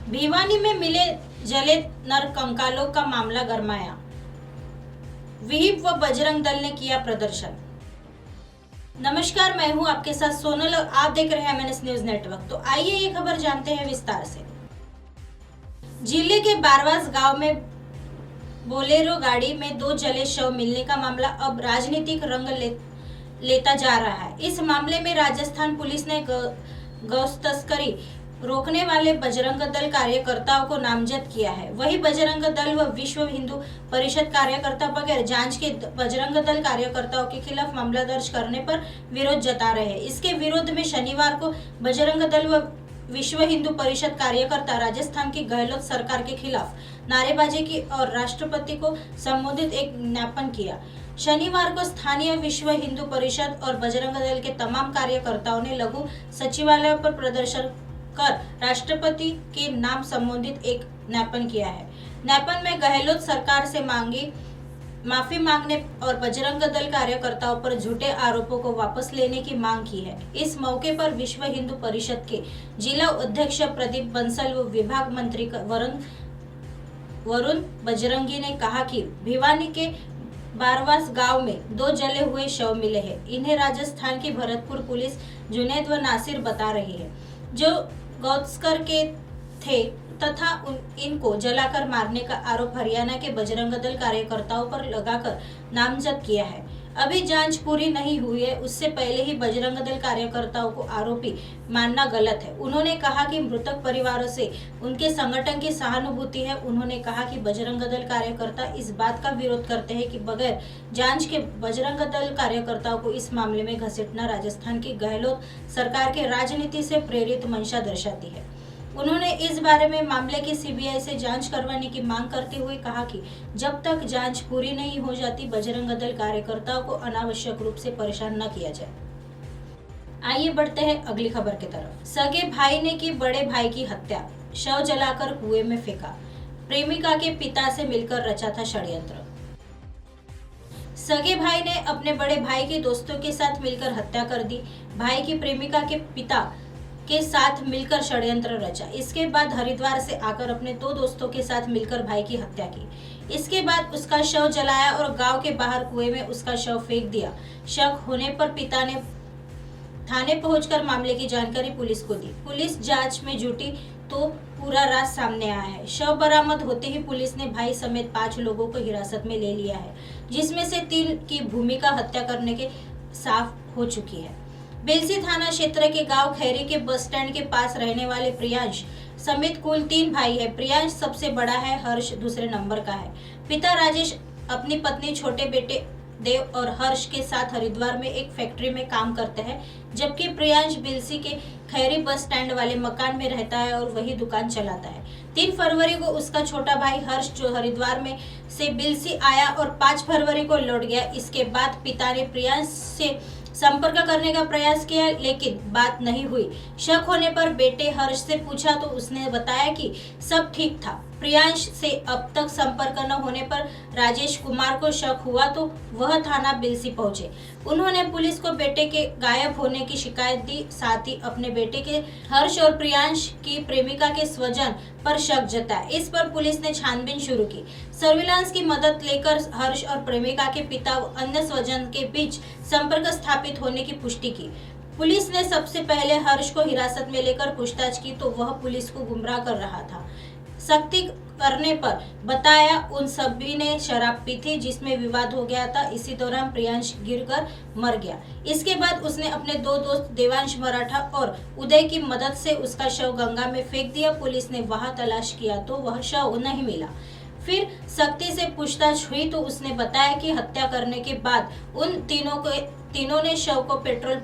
भिवानी में मिले जले नर कंकालों का मामला गरमाया। विहिप व बजरंग दल ने किया प्रदर्शन। नमस्कार, मैं हूं आपके साथ सोनल और आप देख रहे हैं एमएनएस न्यूज नेटवर्क। तो आइए ये खबर जानते हैं विस्तार से। जिले के बारवास गांव में बोलेरो गाड़ी में 2 जले शव मिलने का मामला अब राजनीतिक रंग लेता जा रहा है। इस मामले में राजस्थान पुलिस ने गौ तस्करी रोकने वाले बजरंग दल कार्यकर्ताओं को नामजद किया है। वहीं बजरंग दल व विश्व हिंदू परिषद कार्यकर्ता बगैर जांच के बजरंग दल कार्यकर्ताओं के खिलाफ मामला दर्ज करने पर विरोध जता रहे हैं। इसके विरोध में शनिवार को बजरंग दल व विश्व हिंदू परिषद कार्यकर्ता राजस्थान की गहलोत सरकार के खिलाफ नारेबाजी की और राष्ट्रपति को संबोधित एक ज्ञापन किया। शनिवार को स्थानीय विश्व हिंदू परिषद और बजरंग दल के तमाम कार्यकर्ताओं ने लघु सचिवालय पर प्रदर्शन कर राष्ट्रपति के नाम संबोधित एक ज्ञापन किया है। ज्ञापन में गहलोत सरकार से माफी मांगने और बजरंग दल कार्यकर्ताओं पर झूठे आरोपों को वापस लेने की मांग की है। इस मौके पर विश्व हिंदू परिषद के जिला अध्यक्ष प्रदीप बंसल व विभाग मंत्री वरुण बजरंगी ने कहा कि भिवानी के बारवास गांव में 2 जले हुए शव मिले हैं। इन्हें राजस्थान की भरतपुर पुलिस जुनैद व नासिर बता रही है, जो गौतस्कर के थे तथा इनको जलाकर मारने का आरोप हरियाणा के बजरंग दल कार्यकर्ताओं पर लगाकर नामजद किया है। अभी जांच पूरी नहीं हुई है, उससे पहले ही बजरंग दल कार्यकर्ताओं को आरोपी मानना गलत है। उन्होंने कहा कि मृतक परिवारों से उनके संगठन की सहानुभूति है। उन्होंने कहा कि बजरंग दल कार्यकर्ता इस बात का विरोध करते हैं कि बगैर जांच के बजरंग दल कार्यकर्ताओं को इस मामले में घसीटना राजस्थान की गहलोत सरकार के राजनीति से प्रेरित मंशा दर्शाती है। उन्होंने इस बारे में मामले की सीबीआई से जांच करवाने की मांग करते हुए कहा कि जब तक जांच पूरी नहीं हो जाती बजरंग दल कार्यकर्ताओं को अनावश्यक रूप से परेशान न किया जाए। आइए बढ़ते हैं अगली खबर की तरफ। सगे भाई ने की बड़े भाई की हत्या, शव जलाकर कुएं में फेंका। प्रेमिका के पिता से मिलकर रचा था षड्यंत्र। सगे भाई ने अपने बड़े भाई के दोस्तों के साथ मिलकर हत्या कर दी। भाई की प्रेमिका के पिता के साथ मिलकर षड्यंत्र रचा। इसके बाद हरिद्वार से आकर अपने 2 दोस्तों के साथ मिलकर भाई की हत्या की। इसके बाद उसका शव जलाया और गांव के बाहर कुएं में उसका शव फेंक दिया। शक होने पर पिता ने थाने पहुंचकर मामले की जानकारी पुलिस को दी। पुलिस जांच में जुटी तो पूरा राज सामने आया है। शव बरामद होते ही पुलिस ने भाई समेत 5 लोगों को हिरासत में ले लिया है, जिसमें से 3 की भूमिका हत्या करने के साफ हो चुकी है। बेलसी थाना क्षेत्र के गांव खैरी के बस स्टैंड के पास रहने वाले प्रियांश समेत कुल 3 भाई है। प्रियांश सबसे बड़ा है, हर्ष दूसरे नंबर का है। पिता राजेश अपनी पत्नी, छोटे बेटे देव और हर्ष के साथ हरिद्वार में एक फैक्ट्री में काम करते हैं, जबकि प्रियांश बेलसी के खैरी बस स्टैंड वाले मकान में रहता है और वही दुकान चलाता है। 3 फरवरी को उसका छोटा भाई हर्ष जो हरिद्वार में से बेलसी आया और 5 फरवरी को लौट गया। इसके बाद पिता ने प्रियांश से संपर्क करने का प्रयास किया, लेकिन बात नहीं हुई। शक होने पर बेटे हर्ष से पूछा तो उसने बताया कि सब ठीक था। प्रियांश से अब तक संपर्क न होने पर राजेश कुमार को शक हुआ तो वह थाना बेलसी पहुंचे। उन्होंने पुलिस को बेटे के गायब होने की शिकायत दी, साथ ही अपने बेटे के हर्ष और प्रियांश की प्रेमिका के स्वजन पर शक जताया। इस पर पुलिस ने छानबीन शुरू की। सर्विलांस की मदद लेकर हर्ष और प्रेमिका के पिता व अन्य स्वजन के बीच संपर्क स्थापित होने की पुष्टि की। पुलिस ने सबसे पहले हर्ष को हिरासत में लेकर पूछताछ की तो वह पुलिस को गुमराह कर रहा था। सख्ती करने पर बताया उन सभी ने शराब पी थी, जिसमें विवाद हो गया था। इसी दौरान प्रियांश गिरकर मर गया। इसके बाद उसने अपने 2 दोस्त देवांश मराठा और उदय की मदद से उसका शव गंगा में फेंक दिया। पुलिस ने वहां तलाश किया तो वह शव नहीं मिला। फिर सख्ती से पूछताछ हुई तो उसने बताया कि हत्या करने के बाद उन तीनों ने शव को पेट्रोल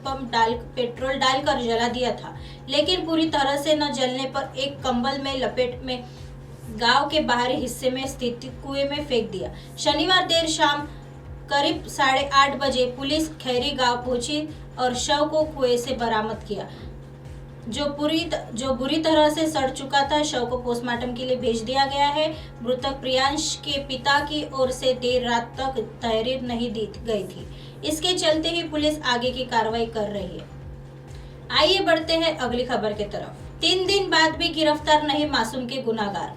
डालकर जला दिया था, लेकिन पूरी तरह से न जलने पर एक कंबल में लपेट में गांव के बाहरी हिस्से में स्थित कुएं में फेंक दिया। शनिवार देर शाम करीब 8:30 बजे पुलिस खैरी गांव पहुंची और शव को कुएं से बरामद किया, जो बुरी तरह से सड़ चुका था। शव को पोस्टमार्टम के लिए भेज दिया गया है। मृतक प्रियांश के पिता की ओर से देर रात तक तहरीर नहीं दी गई थी। इसके चलते ही पुलिस आगे की कार्रवाई कर रही है। आइए बढ़ते हैं अगली खबर की तरफ। 3 दिन बाद भी गिरफ्तार नहीं मासूम के गुनाहगार।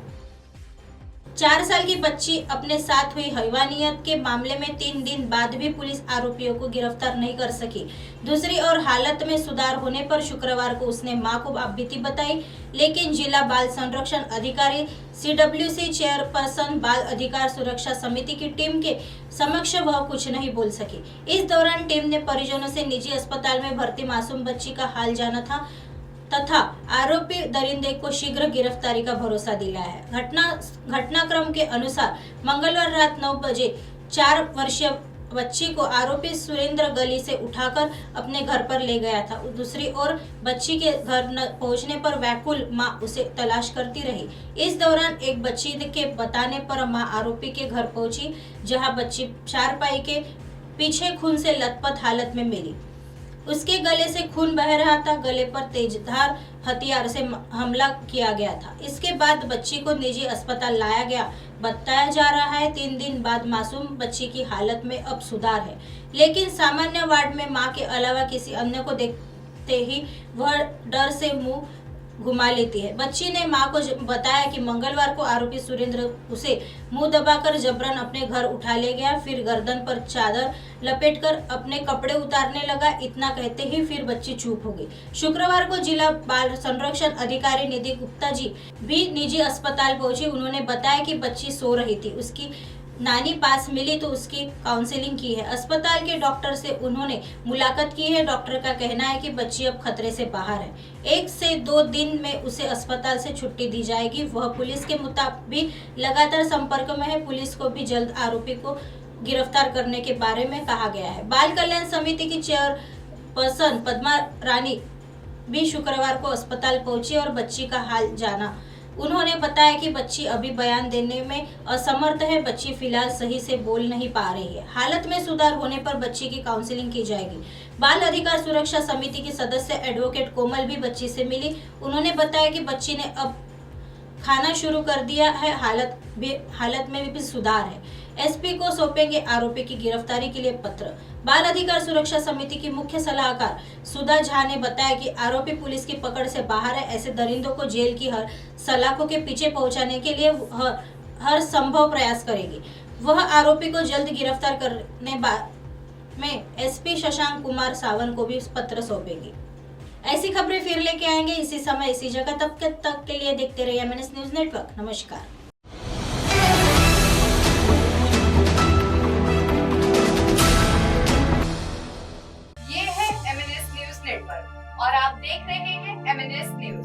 4 साल की बच्ची अपने साथ हुई हैवानियत के मामले में 3 दिन बाद भी पुलिस आरोपियों को गिरफ्तार नहीं कर सकी। दूसरी ओर हालत में सुधार होने पर शुक्रवार को उसने मां को बीती बताई, लेकिन जिला बाल संरक्षण अधिकारी CWC चेयरपर्सन बाल अधिकार सुरक्षा समिति की टीम के समक्ष वह कुछ नहीं बोल सकी। इस दौरान टीम ने परिजनों से निजी अस्पताल में भर्ती मासूम बच्ची का हाल जाना था तथा आरोपी दरिंदे को शीघ्र गिरफ्तारी का भरोसा दिलाया है। घटनाक्रम के अनुसार मंगलवार रात 9 बजे 4 वर्षीय बच्ची को आरोपी सुरेंद्र गली से उठाकर अपने घर पर ले गया था। दूसरी ओर बच्ची के घर न पहुंचने पर व्याकुल मां उसे तलाश करती रही। इस दौरान एक बच्ची के बताने पर मां आरोपी के घर पहुंची, जहां बच्ची चारपाई के पीछे खून से लथपथ हालत में मिली। उसके गले से खून बह रहा था। गले पर तेजधार हथियार से हमला किया गया था। इसके बाद बच्ची को निजी अस्पताल लाया गया। बताया जा रहा है 3 दिन बाद मासूम बच्ची की हालत में अब सुधार है, लेकिन सामान्य वार्ड में मां के अलावा किसी अन्य को देखते ही वह डर से मुंह घुमा लेती है। बच्ची ने मां को बताया कि मंगलवार को आरोपी सुरेंद्र उसे मुंह दबाकर जबरन अपने घर उठा ले गया, फिर गर्दन पर चादर लपेटकर अपने कपड़े उतारने लगा। इतना कहते ही फिर बच्ची चुप हो गई। शुक्रवार को जिला बाल संरक्षण अधिकारी निधि गुप्ता जी भी निजी अस्पताल पहुंची। उन्होंने बताया कि बच्ची सो रही थी, उसकी नानी पास मिली तो उसकी काउंसलिंग की है। अस्पताल के डॉक्टर से उन्होंने मुलाकात की है। डॉक्टर का कहना है कि बच्ची अब खतरे से बाहर है। 1 से 2 दिन में उसे अस्पताल से छुट्टी दी जाएगी। वह पुलिस के मुताबिक लगातार संपर्क में है। पुलिस को भी जल्द आरोपी को गिरफ्तार करने के बारे में कहा गया है। बाल कल्याण समिति की चेयरपर्सन पद्मा रानी भी शुक्रवार को अस्पताल पहुंची और बच्ची का हाल जाना। उन्होंने बताया कि बच्ची अभी बयान देने में असमर्थ है। बच्ची फिलहाल सही से बोल नहीं पा रही है। हालत में सुधार होने पर बच्ची की काउंसलिंग की जाएगी। बाल अधिकार सुरक्षा समिति की सदस्य एडवोकेट कोमल भी बच्ची से मिली। उन्होंने बताया कि बच्ची ने अब खाना शुरू कर दिया है। हालत में भी सुधार है। एसपी को सौंपेंगे आरोपी की गिरफ्तारी के लिए पत्र। बाल अधिकार सुरक्षा समिति की मुख्य सलाहकार सुधा झा ने बताया कि आरोपी पुलिस की पकड़ से बाहर है। ऐसे दरिंदों को जेल की हर सलाखों के पीछे पहुंचाने के लिए हर संभव प्रयास करेगी। वह आरोपी को जल्द गिरफ्तार करने में एसपी शशांक कुमार सावंत को भी पत्र सौंपेगी। ऐसी खबरें फिर लेके आएंगे इसी समय इसी जगह। तब तक के लिए देखते रहिए MNS न्यूज नेटवर्क। नमस्कार। ये है MNS न्यूज नेटवर्क और आप देख रहे हैं MNS न्यूज।